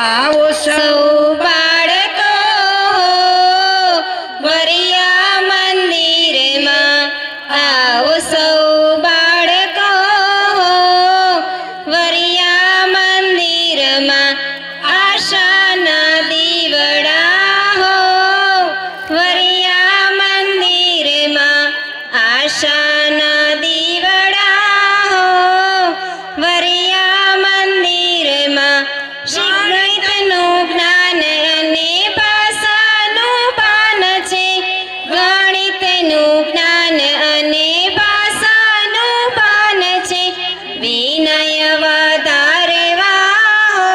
આવો સૌ બાળકો વરિયા મંદિરમાં આવો સૌ બાળકો વરિયા મંદિરમાં આશાના દીવડા હો વરિયા મંદિરમાં આશાના દીવડા હો વરિયા મંદિરમાં ગણિતનું જ્ઞાન અને ભાષાનું ભાન છે ગણિતનું જ્ઞાન અને ભાષાનું ભાન છે વિનય વધારે વાહો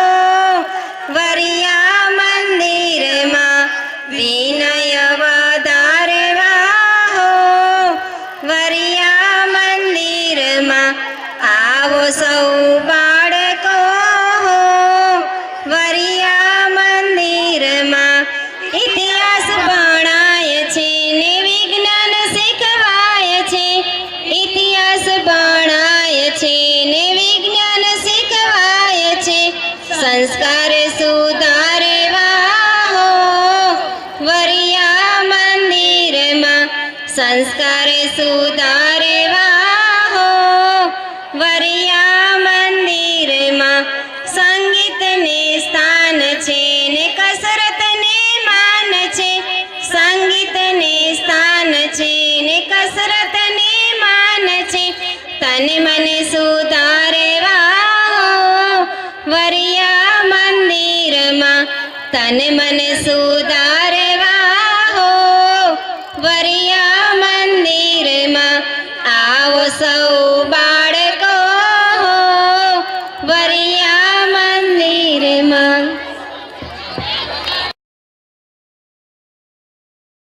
વરિયા મંદિરમાં વિનય વધારે વાહો વરિયા મંદિરમાં આવો સૌ બાળકો વરિયા મંદિરમાં ઇતિહાસ ભણાય છે ને વિજ્ઞાન શીખવાય છે ઇતિહાસ ભણાય છે ને વિજ્ઞાન શીખવાય છે સંસ્કાર સુધારવા હો વરિયા મંદિરમાં સંસ્કાર સુધારવા હો વરિયા મંદિરમાં સંગીતને સ્થાન છે ને કસરતને માન છે સંગીતને સ્થાન છે ને કસરતને માન છે તન મન સુધારવા હો વરિયા મંદિરમાં તન મન સુધારવા હો વરિયા મંદિરમાં આવો સૌ બાળકો વરિયા મંદિરમાં